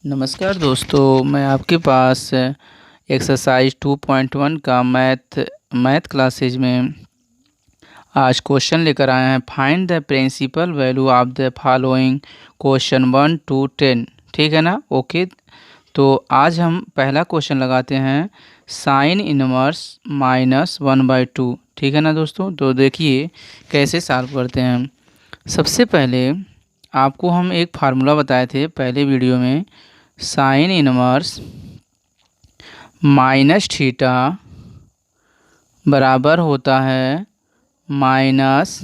नमस्कार दोस्तों, मैं आपके पास एक्सरसाइज 2.1 का मैथ क्लासेज में आज क्वेश्चन लेकर आए हैं। Find the principal value of the following question 1 to 10। ठीक है ना? ओके, तो आज हम पहला क्वेश्चन लगाते हैं साइन इनवर्स -1/2। ठीक है ना दोस्तों? तो देखिए कैसे सॉल्व करते हैं। सबसे पहले आपको हम एक फार्मूला बताए थे पहले वीडियो में। साइन इनवर्स माइनस थीटा बराबर होता है माइनस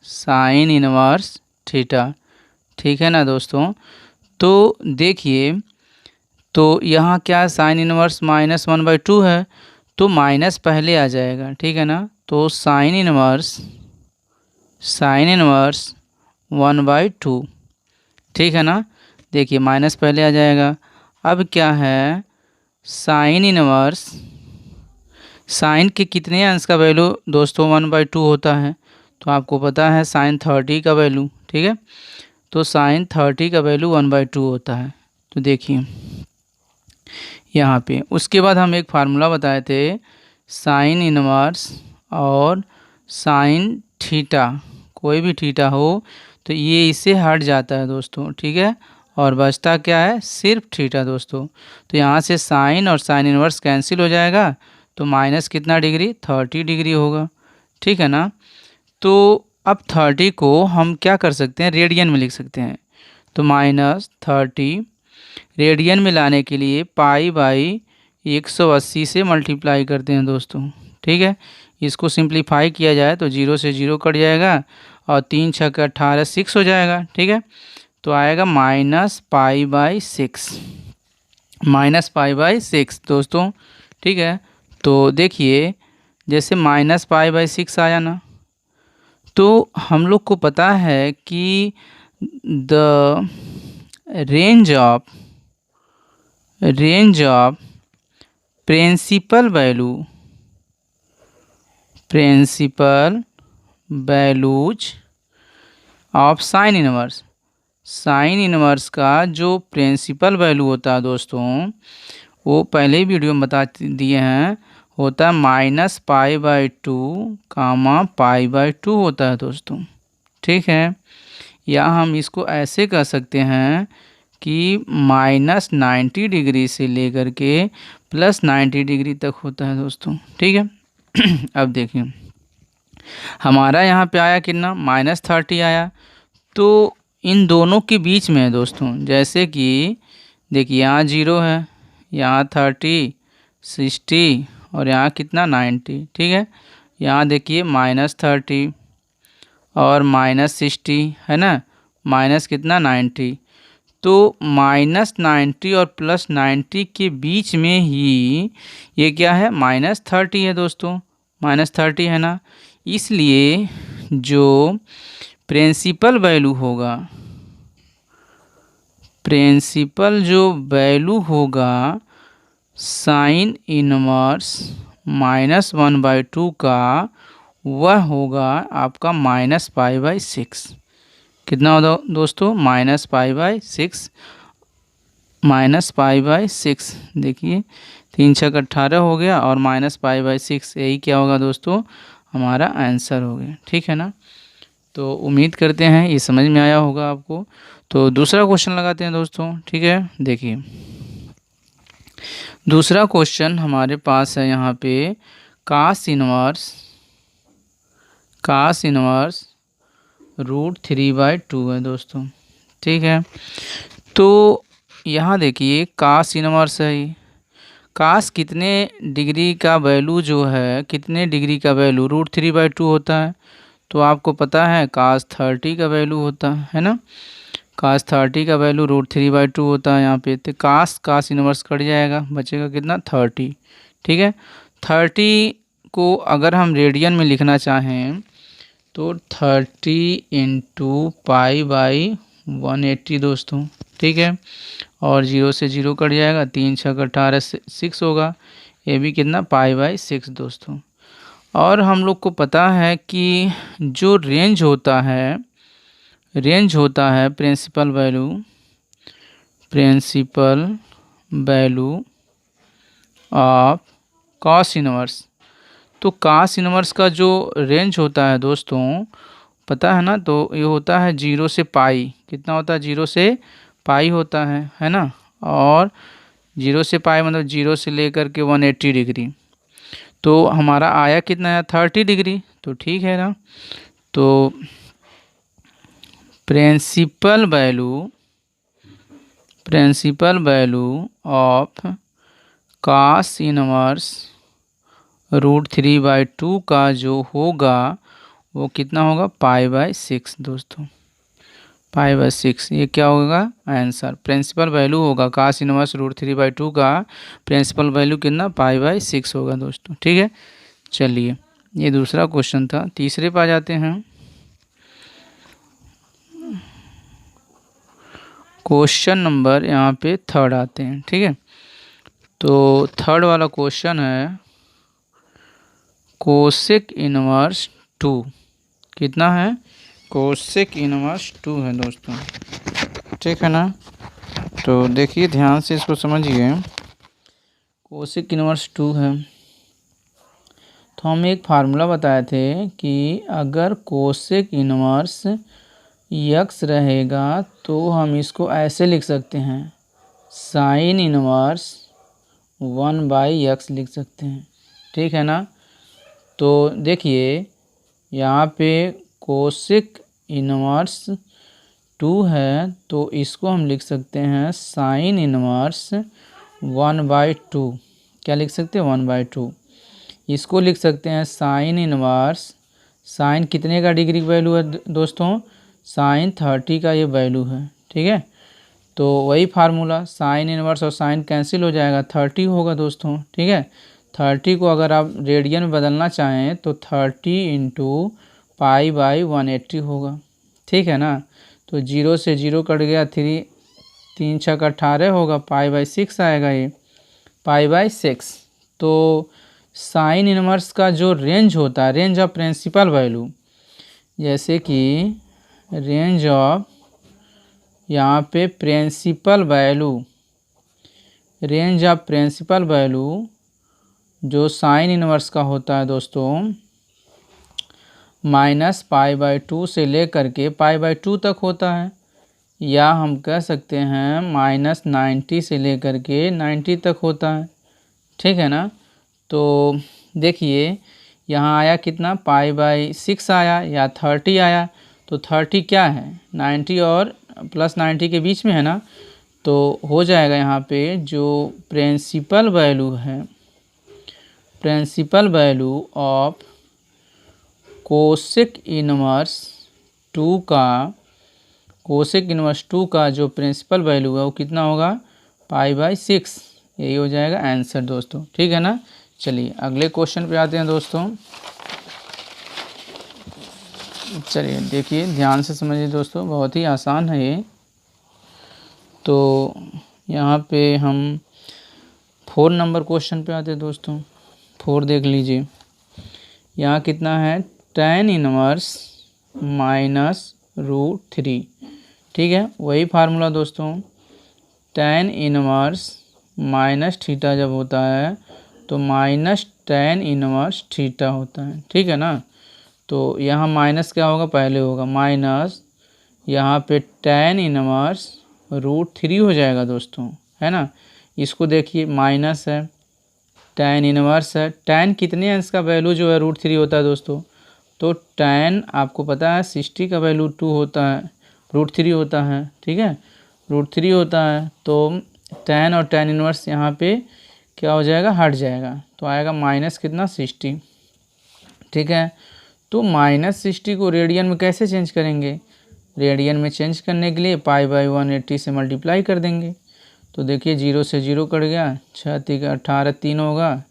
साइन इनवर्स थीटा। ठीक है ना दोस्तों? तो देखिए, तो यहाँ क्या साइन इनवर्स -1/2 है, तो माइनस पहले आ जाएगा। ठीक है ना? तो साइन इनवर्स 1/2। ठीक है ना? देखिए माइनस पहले आ जाएगा। अब क्या है, साइन इनवर्स, साइन के कितने अंश का वैल्यू दोस्तों 1/2 होता है? तो आपको पता है साइन 30 का वैल्यू। ठीक है, तो साइन 30 का वैल्यू 1/2 होता है। तो देखिए यहाँ पे उसके बाद हम एक फार्मूला बताए थे, साइन इनवर्स और साइन थीटा, कोई भी थीटा हो तो ये इससे हट जाता है दोस्तों। ठीक है, और बचता क्या है, सिर्फ थीटा दोस्तों। तो यहाँ से साइन और साइन इनवर्स कैंसिल हो जाएगा, तो माइनस कितना डिग्री, 30 डिग्री होगा। ठीक है ना? तो अब 30 को हम क्या कर सकते हैं, रेडियन में लिख सकते हैं। तो -30 रेडियन में लाने के लिए पाई/180 से मल्टीप्लाई करते हैं दोस्तों। ठीक है, इसको सिंप्लीफाई किया जाए तो 0 से 0 कट जाएगा और 3 × 6 = 18, 6 हो जाएगा। ठीक है, तो आएगा -π/6, -π/6 दोस्तों। ठीक है, तो देखिए जैसे -π/6 आया ना, तो हम लोग को पता है कि the range of principal values of sine inverse का जो प्रिंसिपल वैल्यू होता है दोस्तों, वो पहले ही वीडियो में बता दिए हैं, होता है -π/2, π/2 होता है दोस्तों। ठीक है, या हम इसको ऐसे कह सकते हैं कि -90 डिग्री से लेकर के +90 डिग्री तक होता है दोस्तों। ठीक है अब देखिए हमारा यहाँ पे आया कितना, -30 आया। तो इन दोनों के बीच में है दोस्तों, जैसे कि देखिए यहाँ 0 है, यहाँ 30, 60 और यहाँ कितना 90। ठीक है, यहाँ देखिए -30 और -60 है ना, माइनस कितना 90। तो -90 और +90 के बीच में ही ये क्या है, -30 है दोस्तों, -30 है ना। इसलिए जो प्रिंसिपल वैल्यू होगा साइन इनवर्स -1/2 का, वह होगा आपका -π/6। कितना होगा दोस्तों, -π/6, -π/6। देखिए 3 × 6 = 18 हो गया और -π/6, यही क्या होगा दोस्तों, हमारा आंसर हो गया। ठीक है ना? तो उम्मीद करते हैं ये समझ में आया होगा आपको। तो दूसरा क्वेश्चन लगाते हैं दोस्तों। ठीक है, देखिए दूसरा क्वेश्चन हमारे पास है यहाँ पे, कास इनवर्स √3/2 है दोस्तों। ठीक है, तो यहाँ देखिए कास इनवर्स है, कास कितने डिग्री का वैल्यू जो है, कितने डिग्री का वैल्यू √3/2 होता है? तो आपको पता है कास 30 का वैल्यू होता है ना, कास 30 का वैल्यू √3/2 होता है यहाँ पे। तो कास इनवर्स कट जाएगा, बचेगा कितना, 30। ठीक है, 30 को अगर हम रेडियन में लिखना चाहें तो 30 × π/180 दोस्तों। ठीक है, और 0 से 0 कट जाएगा, 3 × 6 = 18, 6 होगा, ये भी कितना, π/6 दोस्तों। और हम लोग को पता है कि जो रेंज होता है principal principal value of cos inverse. तो कॉस इनवर्स का जो रेंज होता है दोस्तों, पता है ना, तो ये होता है 0 से पाई। कितना होता है? 0 से पाई होता है ना। और 0 से पाई मतलब 0 से लेकर के 180 डिग्री। तो हमारा आया कितना है? 30 डिग्री। तो ठीक है ना। तो principal value of cos inverse √3/2 का जो होगा वो कितना होगा? π/6 दोस्तों, π/6। ये क्या होगा? आंसर। प्रिंसिपल वैल्यू होगा कॉस इनवर्स √3/2 का प्रिंसिपल वैल्यू कितना? π/6 होगा दोस्तों। ठीक है, चलिए ये दूसरा क्वेश्चन था। तीसरे पे आ जाते हैं। क्वेश्चन नंबर यहाँ पे 3 आते हैं। ठीक है, तो 3 वाला क्वेश्चन है कोसेक इनवर्स 2। कितना है? कोसेक इनवर्स 2 है दोस्तों। ठीक है ना। तो देखिए ध्यान से इसको समझिए। कोसेक इनवर्स 2 है, तो हम एक फार्मूला बताए थे कि अगर कोसेक इनवर्स यक्स रहेगा तो हम इसको ऐसे लिख सकते हैं, साइन इनवर्स 1/x लिख सकते हैं। ठीक है ना। तो देखिए यहाँ पे कोसेक इनवर्स 2 है, तो इसको हम लिख सकते हैं साइन इनवर्स 1/2। क्या लिख सकते हैं? 1/2। इसको लिख सकते हैं साइन इनवर्स, साइन कितने का डिग्री वैल्यू है दोस्तों? साइन 30 का ये वैल्यू है। ठीक है, तो वही फार्मूला, साइन इनवर्स और साइन कैंसिल हो जाएगा, 30 होगा दोस्तों। ठीक है, 30 को अगर आप रेडियन में बदलना चाहें तो 30 × π/180 होगा। ठीक है ना। तो 0 से 0 कट गया, 3 6 18 होगा, π/6 आएगा ये, π/6। तो साइन इनवर्स का जो रेंज होता है, रेंज ऑफ प्रिंसिपल वैल्यू, जैसे कि रेंज ऑफ यहाँ पे principal value, range of principal value जो साइन इनवर्स का होता है दोस्तों, -π/2 से लेकर के π/2 तक होता है, या हम कह सकते हैं -90 से लेकर के 90 तक होता है। ठीक है ना। तो देखिए यहाँ आया कितना? π/6 आया या 30 आया। तो 30 क्या है? 90 और +90 के बीच में है ना। तो हो जाएगा यहाँ पे जो प्रिंसिपल वैल्यू है, principal value of cosec inverse 2 का, कोसेक इनवर्स 2 का जो प्रिंसिपल वैल्यू है वो कितना होगा? π/6। यही हो जाएगा आंसर दोस्तों। ठीक है ना। चलिए अगले क्वेश्चन पे आते हैं दोस्तों। चलिए देखिए ध्यान से समझिए दोस्तों, बहुत ही आसान है ये। तो यहाँ पे हम 4 नंबर क्वेश्चन पे आते हैं दोस्तों। 4 देख लीजिए। यहाँ कितना है? tan inverse -√3। ठीक है, वही फार्मूला दोस्तों, tan इनवर्स -θ जब होता है तो -tan इनवर्स θ होता है। ठीक है ना। तो यहाँ माइनस क्या होगा? पहले होगा माइनस, यहाँ पे tan इनवर्स √3 हो जाएगा दोस्तों, है ना। इसको देखिए माइनस है, tan इनवर्स है, tan कितने अंश का वैल्यू जो है √3 होता है दोस्तों? तो tan आपको पता है 60 का वैल्यू 2 होता है, √3 होता है। ठीक है, √3 होता है। तो tan और tan इनवर्स यहाँ पे क्या हो जाएगा? हट जाएगा, तो आएगा माइनस कितना? 60। ठीक है, तो -60 को रेडियन में कैसे चेंज करेंगे? रेडियन में चेंज करने के लिए π/180 से मल्टीप्लाई कर देंगे। तो देखिए 0 से 0 कट गया, 6 3 18 3 होगा,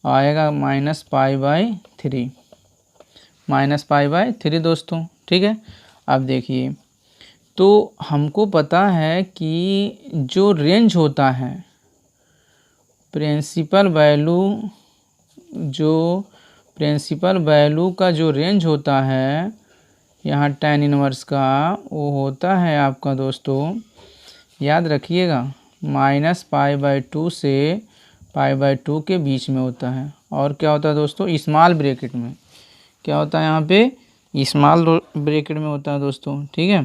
आएगा -π/3, -π/3 दोस्तों। ठीक है, अब देखिए तो हमको पता है कि जो रेंज होता है प्रिंसिपल वैल्यू, जो प्रिंसिपल वैल्यू का जो रेंज होता है यहाँ tan इनवर्स का, वो होता है आपका दोस्तों याद रखिएगा, -π/2 से π/2 के बीच में होता है। और क्या होता है दोस्तों, स्मॉल ब्रैकेट में क्या होता है, यहाँ पे स्मॉल ब्रैकेट में होता है दोस्तों। ठीक है,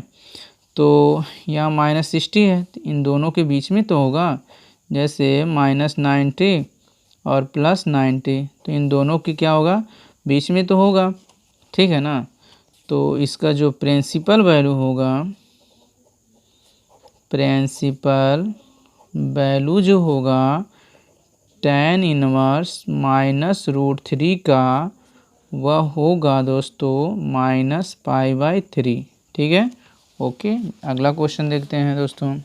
तो यहाँ -60 है, तो इन दोनों के बीच में तो होगा, जैसे -90 और +90, तो इन दोनों की क्या होगा, बीच में तो होगा। ठीक है ना, तो इसका जो प्रिंसिपल वैल्यू होगा, प्रिंसिपल वैल्यू जो होगा tan इनवर्स -√3 का, वह होगा दोस्तों -π/3। ठीक है, ओके। अगला क्वेश्चन देखते हैं दोस्तों।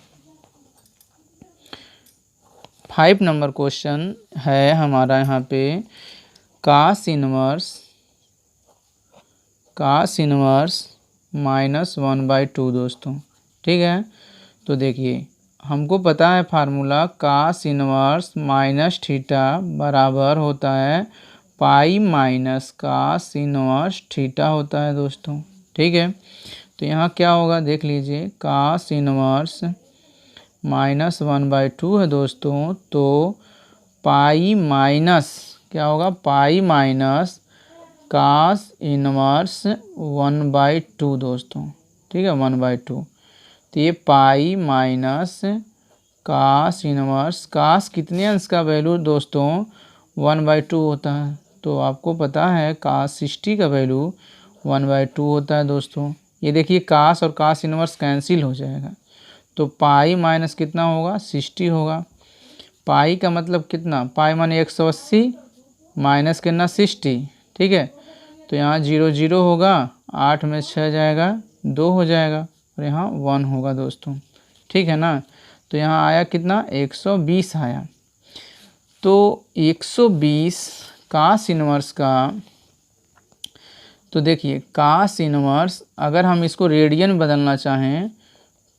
5 नंबर क्वेश्चन है हमारा यहाँ पे, cos इनवर्स -1/2 दोस्तों। ठीक है, तो देखिए हमको पता है फार्मूला, cos इनवर्स -θ बराबर होता है pi minus cos inverse theta होता है दोस्तों। ठीक है, तो यहाँ क्या होगा देख लीजिए, cos इनवर्स -1/2 है दोस्तों, तो पाई माइनस क्या होगा, पाई माइनस cos इनवर्स 1/2 दोस्तों। ठीक है, 1/2, तो ये pi minus cos inverse, cos कितने अंश का वैल्यू दोस्तों, 1/2 होता है। तो आपको पता है cos 60 का वैल्यू 1/2 होता है दोस्तों। ये देखिए cos और cos इनवर्स कैंसिल हो जाएगा, तो पाई माइनस कितना होगा, 60 होगा। पाई का मतलब कितना, पाई माने 180 माइनस कितना, 60। ठीक है, तो यहाँ 0 0 होगा, 8 में 6 जाएगा, 2 हो जाएगा, और यहाँ 1 होगा दोस्तों। ठीक है ना, तो यहाँ आया कितना, 120 आया। तो 120 cos इनवर्स का, तो देखिए cos इनवर्स अगर हम इसको रेडियन में बदलना चाहें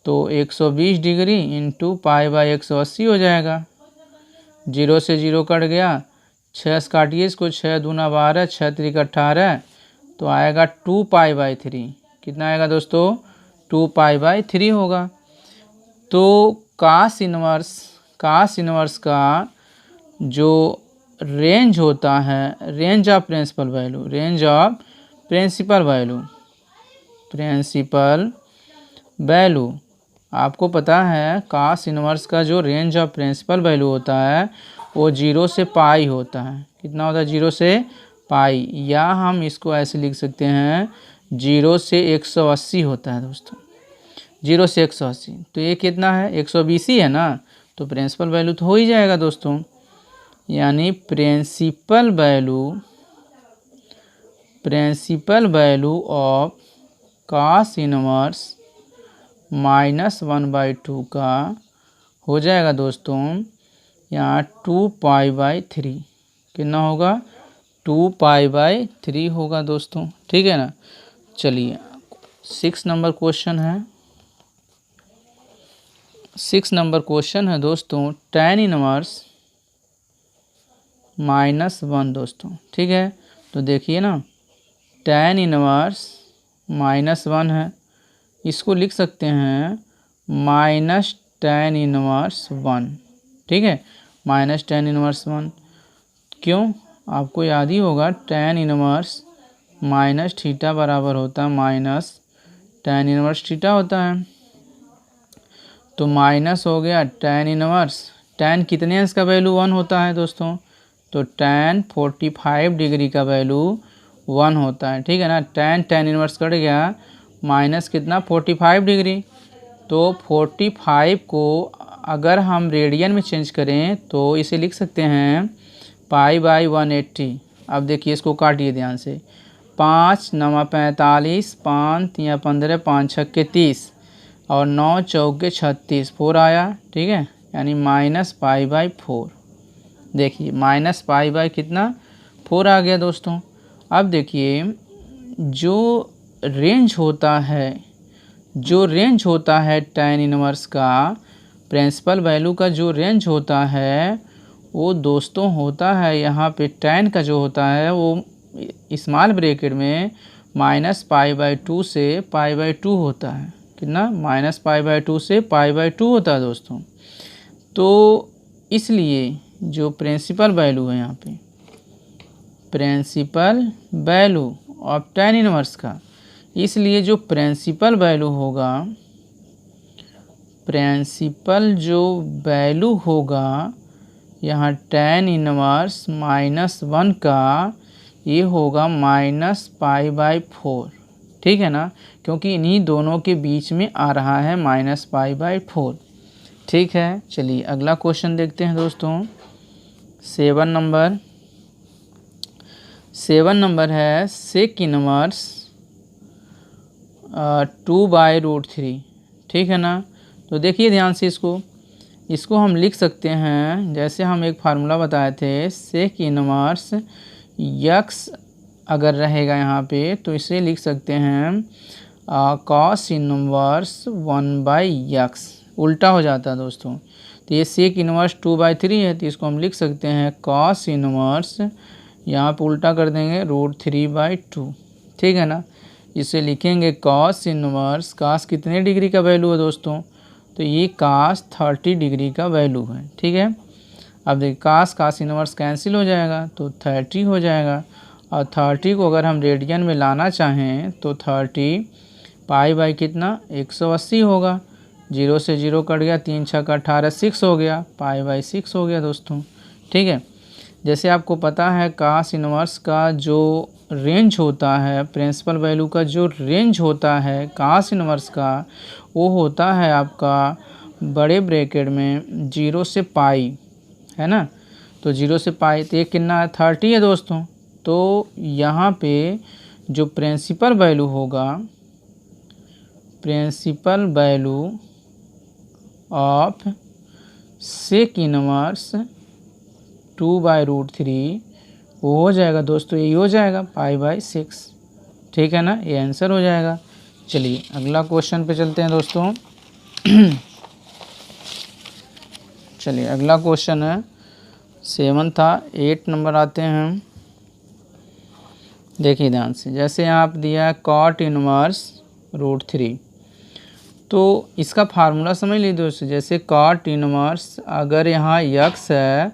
तो 120 डिग्री इंटू π/180 हो जाएगा। 0 से 0 कट गया, 6 से काटिए इसको, 6 दूना 12, 6 त्रिक 18, तो आएगा 2π/3। कितना आएगा दोस्तों, 2π/3 होगा। तो cos इनवर्स का जो रेंज होता है, रेंज ऑफ प्रिंसिपल वैल्यू, आपको पता है cos इनवर्स का जो रेंज ऑफ प्रिंसिपल वैल्यू होता है वो 0 से पाई होता है। कितना होता है, 0 से पाई, या हम इसको ऐसे लिख सकते हैं 0 से 180 होता है दोस्तों। 0 से 180, तो ये कितना है, 120 ही है ना, तो प्रिंसिपल वैल्यू तो हो ही जाएगा दोस्तों। यानी principal value of cos inverse -1/2 का हो जाएगा दोस्तों यहाँ 2π/3। कितना होगा, 2π/3 होगा दोस्तों। ठीक है ना, चलिए 6 नंबर क्वेश्चन है। 6 नंबर क्वेश्चन है दोस्तों, tan इनवर्स -1 दोस्तों। ठीक है, तो देखिए ना, tan इनवर्स -1 है, इसको लिख सकते हैं -tan इनवर्स 1। ठीक है, -tan इनवर्स 1, क्यों, आपको याद ही होगा tan इनवर्स -θ बराबर होता है -tan इनवर्स θ होता है। तो माइनस हो गया tan इनवर्स, tan कितने अंश का वैल्यू 1 होता है दोस्तों, तो tan 45 डिग्री का वैल्यू 1 होता है। ठीक है ना, tan इनवर्स कट गया, माइनस कितना, 45 डिग्री, तो 45 को अगर हम रेडियन में चेंज करें तो इसे लिख सकते हैं π/180। अब देखिए इसको काटिए ध्यान से, 5 9 45, 5 या 15, 5 6 30, और 9 4 36, 4 आया। ठीक है, यानी -π/4। देखिए -π/ कितना, 4 आ गया दोस्तों। अब देखिए जो रेंज होता है tan इनवर्स का, प्रिंसिपल वैल्यू का जो रेंज होता है वो दोस्तों होता है, यहाँ पे tan का जो होता है वो स्मॉल ब्रैकेट में -π/2 से π/2 होता है। कितना, -π/2 से π/2 होता है दोस्तों। तो इसलिए जो प्रिंसिपल वैल्यू है यहाँ पे, principal value of tan inverse का, इसलिए जो प्रिंसिपल वैल्यू होगा, प्रिंसिपल जो वैल्यू होगा यहाँ tan इनवर्स -1 का, ये होगा -π/4, ठीक है ना, क्योंकि इन्हीं दोनों के बीच में आ रहा है -π/4। ठीक है, चलिए अगला क्वेश्चन देखते हैं दोस्तों। 7 नंबर है सेक इनवर्स 2/√3, ठीक है ना। तो देखिए ध्यान से, इसको हम लिख सकते हैं, जैसे हम एक फार्मूला बताए थे, सेक इनवर्स यक्स अगर रहेगा यहाँ पे तो इसे लिख सकते हैं कॉस इनवर्स 1/x, उल्टा हो जाता है दोस्तों। तो ये सेक इनवर्स 2/3 है, तो इसको हम लिख सकते हैं कॉस इनवर्स, यहाँ पे उल्टा कर देंगे √3/2, ठीक है ना। इसे लिखेंगे कॉस इनवर्स, कॉस कितने डिग्री का वैल्यू है दोस्तों, तो ये कॉस 30 डिग्री का वैल्यू है, ठीक है। अब देखिए कॉस इनवर्स कैंसिल हो जाएगा तो 30 हो जाएगा, और 30 को अगर हम रेडियन में लाना चाहें तो 30 π/ कितना 180 होगा, 0 से 0 कट गया, 3 6 का 18, 6 हो गया, π/6 हो गया दोस्तों, ठीक है। जैसे आपको पता है कॉस इनवर्स का जो रेंज होता है, प्रिंसिपल वैल्यू का जो रेंज होता है कॉस इनवर्स का, वो होता है आपका बड़े ब्रैकेट में 0 से पाई, है ना। तो 0 से पाई, तो ये कितना है 30 है दोस्तों। तो यहाँ पे जो प्रिंसिपल वैल्यू होगा, principal value of sec inverse 2/√3 वो हो जाएगा दोस्तों, यही हो जाएगा π/6, ठीक है ना, ये आंसर हो जाएगा। चलिए अगला क्वेश्चन पे चलते हैं दोस्तों। चलिए अगला क्वेश्चन है 7 था, 8 नंबर आते हैं हम। देखिए ध्यान से, जैसे यहाँ पे दिया है कॉट इनवर्स √3, तो इसका फार्मूला समझ लीजिए दोस्तों। जैसे कॉट इनवर्स अगर यहाँ यक्स है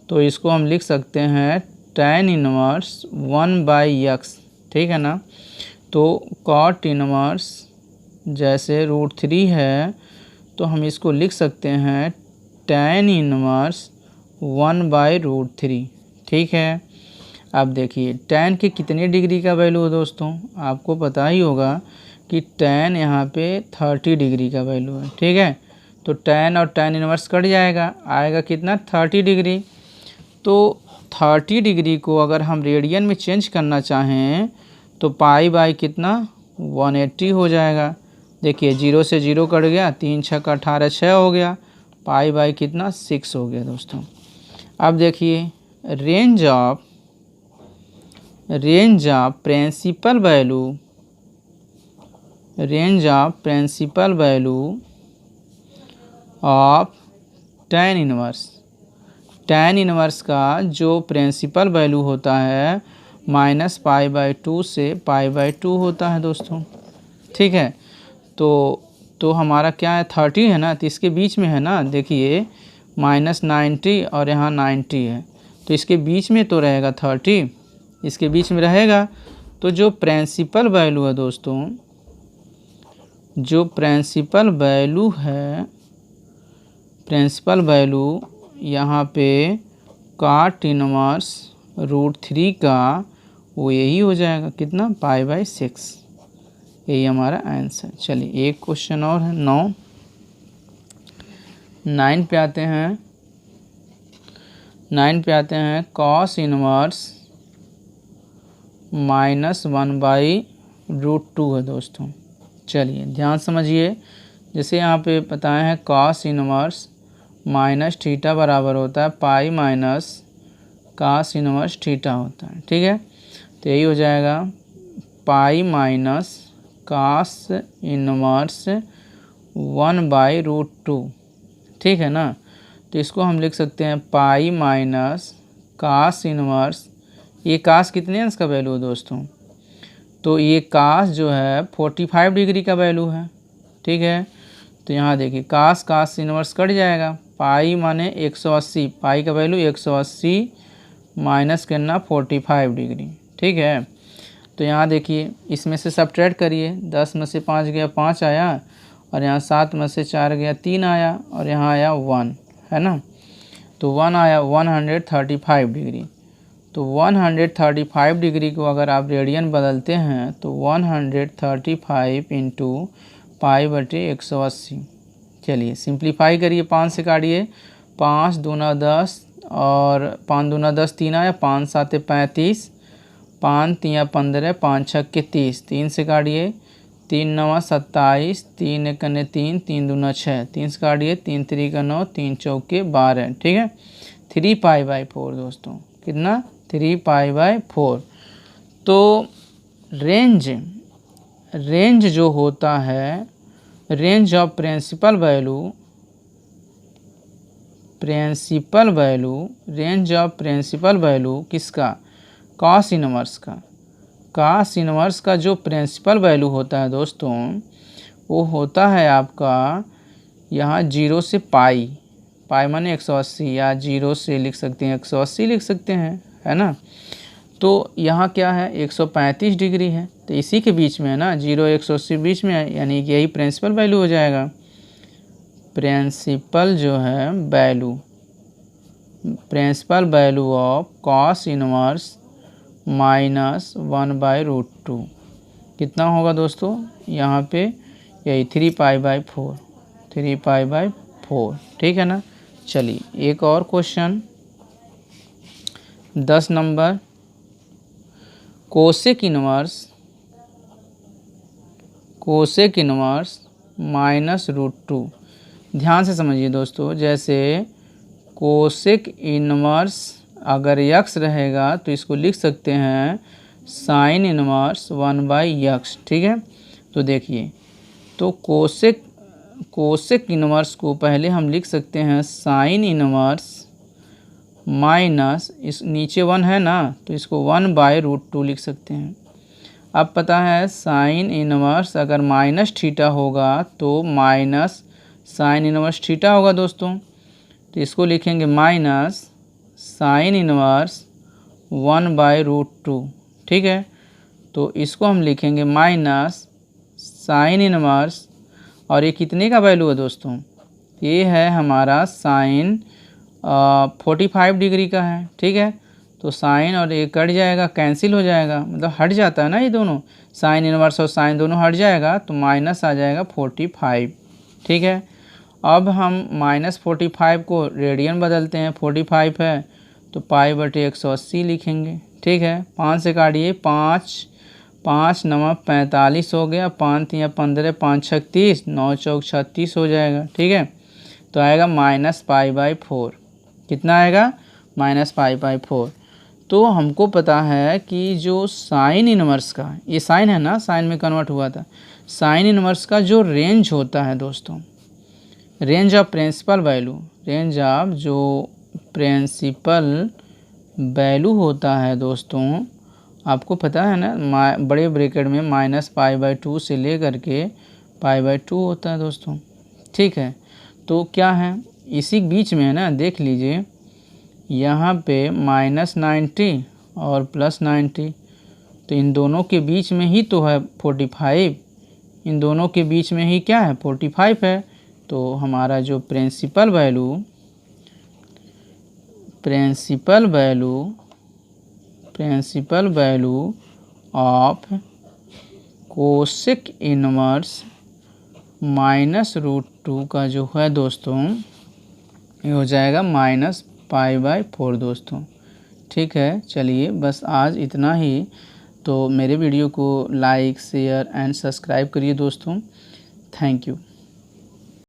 तो इसको हम लिख सकते हैं tan इनवर्स 1/x, ठीक है ना। तो कॉट इनवर्स जैसे √3 है तो हम इसको लिख सकते हैं tan इनवर्स 1/√3, ठीक है। अब देखिए tan के कितने डिग्री का वैल्यू है दोस्तों, आपको पता ही होगा कि tan यहाँ पे 30 डिग्री का वैल्यू है, ठीक है। तो tan और tan इनवर्स कट जाएगा, आएगा कितना 30 डिग्री। तो 30 डिग्री को अगर हम रेडियन में चेंज करना चाहें तो π/ कितना 180 हो जाएगा। देखिए 0 से 0 कट गया, 3 6 का 18, 6 हो गया, π/ कितना 6 हो गया दोस्तों। अब देखिए range of principal value, range of principal value of tan inverse का जो प्रिंसिपल वैल्यू होता है -π/2 से π/2 होता है दोस्तों, ठीक है। तो हमारा क्या है 30 है ना, तो इसके बीच में है ना, देखिए -90 और यहाँ 90 है, तो इसके बीच में तो रहेगा 30, इसके बीच में रहेगा। तो जो प्रिंसिपल वैल्यू है दोस्तों, जो प्रिंसिपल वैल्यू है, प्रिंसिपल वैल्यू यहाँ पे कॉट इनवर्स √3 का वो यही हो जाएगा, कितना π/6, यही हमारा आंसर। चलिए एक क्वेश्चन और है 9 पे आते हैं। 9 पे आते हैं कॉस इनवर्स -1/√2 है दोस्तों। चलिए ध्यान समझिए, जैसे यहाँ पे बताए हैं कॉस इनवर्स -θ बराबर होता है pi minus cos inverse theta होता है, ठीक है। तो यही हो जाएगा पाई माइनस कॉस इनवर्स 1/√2, ठीक है ना। तो इसको हम लिख सकते हैं पाई माइनस कॉस इनवर्स, ये कॉस कितने अंश का वैल्यू है दोस्तों, तो ये कॉस जो है 45 डिग्री का वैल्यू है, ठीक है। तो यहाँ देखिए कास इनवर्स कट जाएगा, पाई माने 180, पाई का वैल्यू 180 माइनस करना 45 डिग्री, ठीक है। तो यहाँ देखिए इसमें से सब्ट्रैक्ट करिए, 10 में से 5 गया 5 आया, और यहाँ 7 में से 4 गया 3 आया, और यहाँ आया 1, है ना। तो 1 आया 135 डिग्री। तो 135 डिग्री को अगर आप रेडियन बदलते हैं तो 135 इंटू पाई बटे 180। चलिए सिंप्लीफाई करिए, 5 से काटिए, 5 दूना 10 और 5 दूना 10, 3 आया, 5 साते 35, 5 तिया 15, 5 छक्के 30, 3 से काटिए, 3 नवा 27, 3 एकने 3, 3 दूना 6, 3 से काटिए, 3 3 का 9, 3 चौके 12, ठीक है। 3 पाई बाई 4 दोस्तों, कितना 3 पाई बाई 4। तो रेंज जो होता है, रेंज ऑफ प्रिंसिपल वैल्यू किसका, कॉस इनवर्स का जो प्रिंसिपल वैल्यू होता है दोस्तों, वो होता है आपका यहाँ 0 से पाई माने 180, या 0 से लिख सकते हैं 180 लिख सकते हैं, है ना। तो यहाँ क्या है 135 डिग्री है, तो इसी के बीच में है ना, 0 180 बीच में है, यानी कि यही प्रिंसिपल वैल्यू हो जाएगा। Principal value of cos inverse minus 1/√2 कितना होगा दोस्तों, यहाँ पे यही 3 पाई बाई 4, ठीक है ना। चलिए एक और क्वेश्चन 10 नंबर, कोसेक इनवर्स -√2। ध्यान से समझिए दोस्तों, जैसे कोसेक इनवर्स अगर यक्स रहेगा तो इसको लिख सकते हैं साइन इनवर्स 1/x, ठीक है। तो देखिए, तो कोसेक इनवर्स को पहले हम लिख सकते हैं साइन इनवर्स माइनस, इस नीचे 1 है ना, तो इसको 1/√2 लिख सकते हैं। अब पता है साइन इनवर्स अगर माइनस थीटा होगा तो माइनस साइन इनवर्स थीटा होगा दोस्तों, तो इसको लिखेंगे माइनस साइन इनवर्स 1/√2, ठीक है। तो इसको हम लिखेंगे माइनस साइन इनवर्स, और ये कितने का वैल्यू है दोस्तों, ये है हमारा साइन 45 डिग्री का है, ठीक है। तो साइन और ये कट जाएगा, कैंसिल हो जाएगा, मतलब हट जाता है ना, ये दोनों साइन इनवर्स और साइन दोनों हट जाएगा, तो माइनस आ जाएगा 45, ठीक है। अब हम -45 को रेडियन बदलते हैं, 45 है तो पाई बटे 180 लिखेंगे, ठीक है। 5 से काटिए, 5 9 45 हो गया, 5 3 15, 5 6 30, 9 चौक 36 हो जाएगा, ठीक है। तो आएगा -π/4, कितना आएगा -π/4। तो हमको पता है कि जो साइन इनवर्स का, ये साइन है ना, साइन में कन्वर्ट हुआ था, साइन इनवर्स का जो रेंज होता है दोस्तों, रेंज ऑफ प्रिंसिपल वैल्यू होता है दोस्तों, आपको पता है ना, बड़े ब्रैकेट में -π/2 से लेकर के π/2 होता है दोस्तों, ठीक है। तो क्या है इसी बीच में है ना, देख लीजिए यहाँ पे -90 और +90, तो इन दोनों के बीच में ही तो है 45, इन दोनों के बीच में ही क्या है 45 है। तो हमारा जो principal value of cosec inverse -√2 का जो है दोस्तों, ये हो जाएगा -π/4 दोस्तों, ठीक है। चलिए बस आज इतना ही। तो मेरे वीडियो को लाइक शेयर एंड सब्सक्राइब करिए दोस्तों, थैंक यू।